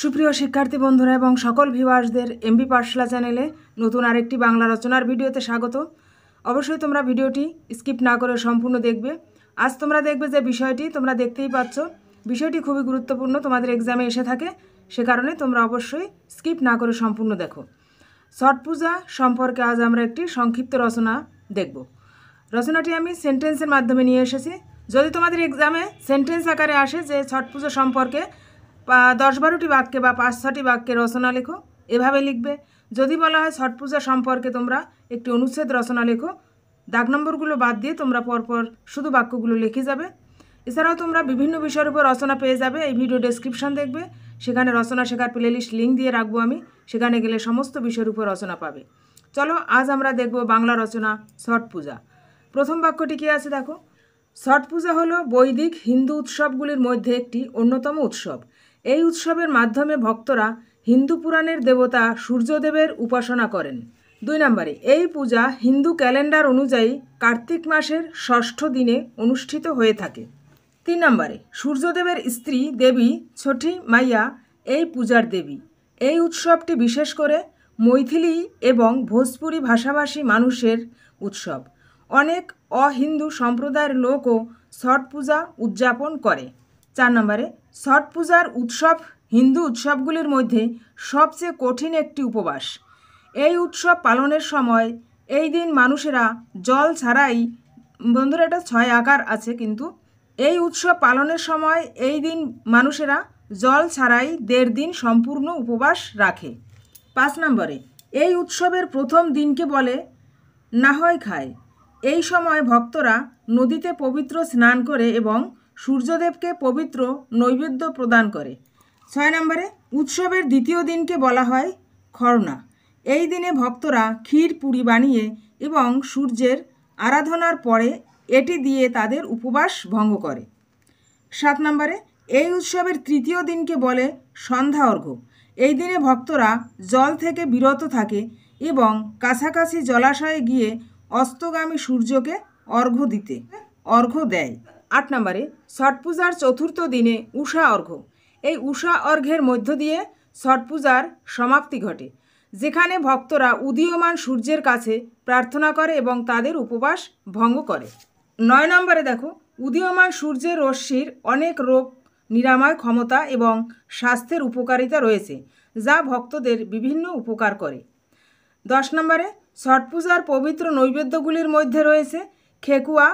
সুপ্রিয় শিক্ষার্থী বন্ধুরা এবং সকল ভিউয়ার্সদের এমবি পাঠশালা চ্যানেলে নতুন আরেকটি বাংলা রচনার ভিডিওতে স্বাগত। অবশ্যই তোমরা ভিডিওটি স্কিপ না করে সম্পূর্ণ দেখবে। আজ তোমরা দেখবে যে বিষয়টি তোমরা দেখতেই পাচ্ছ, বিষয়টি খুবই গুরুত্বপূর্ণ, তোমাদের এক্সামে এসে থাকে, সে কারণে তোমরা অবশ্যই স্কিপ না করে সম্পূর্ণ দেখো। ছট পূজা সম্পর্কে আজ আমরা একটি সংক্ষিপ্ত রচনা দেখব। রচনাটি আমি সেন্টেন্সের মাধ্যমে নিয়ে এসেছি। যদি তোমাদের এক্সামে সেন্টেন্স আকারে আসে যে ছট পূজা সম্পর্কে 10-12টি বাক্যে বা 5-6টি বাক্যে রচনা লেখো, এভাবে লিখবে। যদি বলা হয় ছট পূজা সম্পর্কে তোমরা একটি অনুচ্ছেদ রচনা লেখো, দাগ নম্বরগুলো বাদ দিয়ে তোমরা পরপর শুধু বাক্যগুলো লিখে যাবে। এছাড়াও তোমরা বিভিন্ন বিষয়ের উপর রচনা পেয়ে যাবে। এই ভিডিও ডেসক্রিপশন দেখবে, সেখানে রচনা শেখার প্লেলিস্ট লিঙ্ক দিয়ে রাখবো আমি, সেখানে গেলে সমস্ত বিষয়ের উপর রচনা পাবে। চলো আজ আমরা দেখব বাংলা রচনা ছট পূজা। প্রথম বাক্যটি কী আছে দেখো। ছট পূজা হলো বৈদিক হিন্দু উৎসবগুলির মধ্যে একটি অন্যতম উৎসব। এই উৎসবের মাধ্যমে ভক্তরা হিন্দু পুরাণের দেবতা সূর্যদেবের উপাসনা করেন। 2 নম্বরে, এই পূজা হিন্দু ক্যালেন্ডার অনুযায়ী কার্তিক মাসের 6ষ্ঠ দিনে অনুষ্ঠিত হয়ে থাকে। 3 নম্বরে, সূর্যদেবের স্ত্রী দেবী ছঠি মাইয়া এই পূজার দেবী। এই উৎসবটি বিশেষ করে মৈথিলি এবং ভোজপুরি ভাষাভাষী মানুষের উৎসব। অনেক অহিন্দু সম্প্রদায়ের লোকও ছট পূজা উদযাপন করে। 4 নম্বরে, ছট পূজার উৎসব হিন্দু উৎসবগুলির মধ্যে সবচেয়ে কঠিন একটি উপবাস। এই উৎসব পালনের সময় এই দিন মানুষেরা জল ছাড়াই, বন্ধুরা এটা 6 আকার আছে, কিন্তু এই উৎসব পালনের সময় এই দিন মানুষেরা জল ছাড়াই 1.5 দিন সম্পূর্ণ উপবাস রাখে। 5 নম্বরে, এই উৎসবের প্রথম দিনকে বলে নাহয় খায়। এই সময় ভক্তরা নদীতে পবিত্র স্নান করে এবং সূর্যদেবকে পবিত্র নৈবেদ্য প্রদান করে। 6 নম্বরে, উৎসবের দ্বিতীয় দিনকে বলা হয় খরনা। এই দিনে ভক্তরা ক্ষীর পুরি বানিয়ে এবং সূর্যের আরাধনার পরে এটি দিয়ে তাদের উপবাস ভঙ্গ করে। 7 নম্বরে, এই উৎসবের তৃতীয় দিনকে বলে সন্ধ্যা অর্ঘ্য। এই দিনে ভক্তরা জল থেকে বিরত থাকে এবং কাছাকাছি জলাশয়ে গিয়ে অস্তগামী সূর্যকে অর্ঘ্য দেয়। 8 নম্বরে, ছট পূজার চতুর্থ দিনে উষা অর্ঘ্য। এই উষা অর্ঘ্যের মধ্য দিয়ে ছট পূজার সমাপ্তি ঘটে, যেখানে ভক্তরা উদীয়মান সূর্যের কাছে প্রার্থনা করে এবং তাদের উপবাস ভঙ্গ করে। 9 নম্বরে দেখো, উদীয়মান সূর্যের রশ্মির অনেক রোগ নিরাময় ক্ষমতা এবং স্বাস্থ্যের উপকারিতা রয়েছে, যা ভক্তদের বিভিন্ন উপকার করে। 10 নম্বরে, ছট পূজার পবিত্র নৈবেদ্যগুলির মধ্যে রয়েছে খেকুয়া,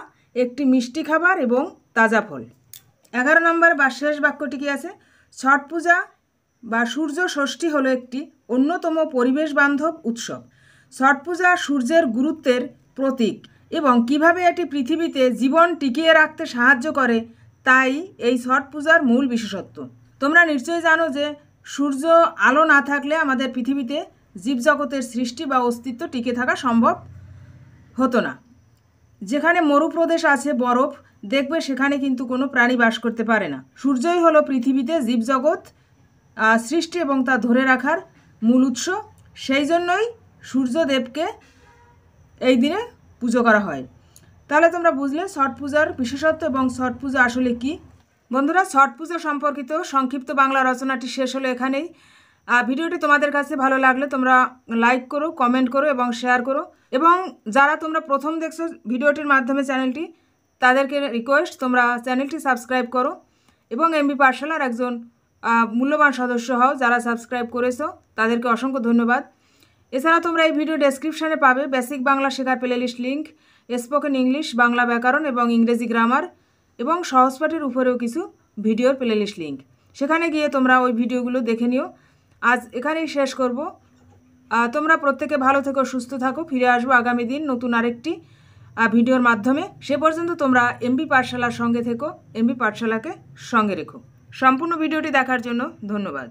একটি মিষ্টি খাবার এবং তাজা ফল। 11 নম্বর বা শেষ বাক্যটি কী আছে। ছট পূজা বা সূর্য ষষ্ঠী হলো একটি অন্যতম পরিবেশ বান্ধব উৎসব। ছট পূজা সূর্যের গুরুত্বের প্রতীক এবং কিভাবে এটি পৃথিবীতে জীবন টিকিয়ে রাখতে সাহায্য করে, তাই এই ছট পূজার মূল বিশেষত্ব। তোমরা নিশ্চয়ই জানো যে সূর্য আলো না থাকলে আমাদের পৃথিবীতে জীবজগতের সৃষ্টি বা অস্তিত্ব টিকে থাকা সম্ভব হতো না। যেখানে মরুপ্রদেশ আছে, বরফ দেখবে সেখানে কিন্তু কোনো প্রাণী বাস করতে পারে না। সূর্যই হলো পৃথিবীতে জীবজগৎ সৃষ্টি এবং তা ধরে রাখার মূল উৎস। সেই জন্যই সূর্যদেবকে এই দিনে পুজো করা হয়। তাহলে তোমরা বুঝলে ছট পূজার বিশেষত্ব এবং ছট পূজা আসলে কি। বন্ধুরা, ছট পূজা সম্পর্কিত সংক্ষিপ্ত বাংলা রচনাটি শেষ হলো এখানেই। ভিডিওটি তোমাদের কাছে ভালো লাগলে তোমরা লাইক করো, কমেন্ট করো এবং শেয়ার করো। এবং যারা তোমরা প্রথম দেখছো ভিডিওটির মাধ্যমে চ্যানেলটি, তাদেরকে রিকোয়েস্ট তোমরা চ্যানেলটি সাবস্ক্রাইব করো এবং এমবি পাঠশালার একজন মূল্যবান সদস্য হও। যারা সাবস্ক্রাইব করেছো তাদেরকে অসংখ্য ধন্যবাদ। এছাড়া তোমরা এই ভিডিও ডেসক্রিপশানে পাবে বেসিক বাংলা শেখার playlist link, spoken English, Bangla ব্যাকরণ এবং ইংরেজি গ্রামার এবং সহজপাঠের উপরেও কিছু ভিডিওর প্লেলিস্ট লিঙ্ক। সেখানে গিয়ে তোমরা ওই ভিডিওগুলো দেখে নিও। আজ এখানেই শেষ করব। তোমরা প্রত্যেকে ভালো থেকো, সুস্থ থাকো। ফিরে আসবো আগামী দিন নতুন আরেকটি ভিডিওর মাধ্যমে। সে পর্যন্ত তোমরা এমবি পাঠশালার সঙ্গে থেকো, এমবি পাঠশালাকে সঙ্গে রেখো। সম্পূর্ণ ভিডিওটি দেখার জন্য ধন্যবাদ।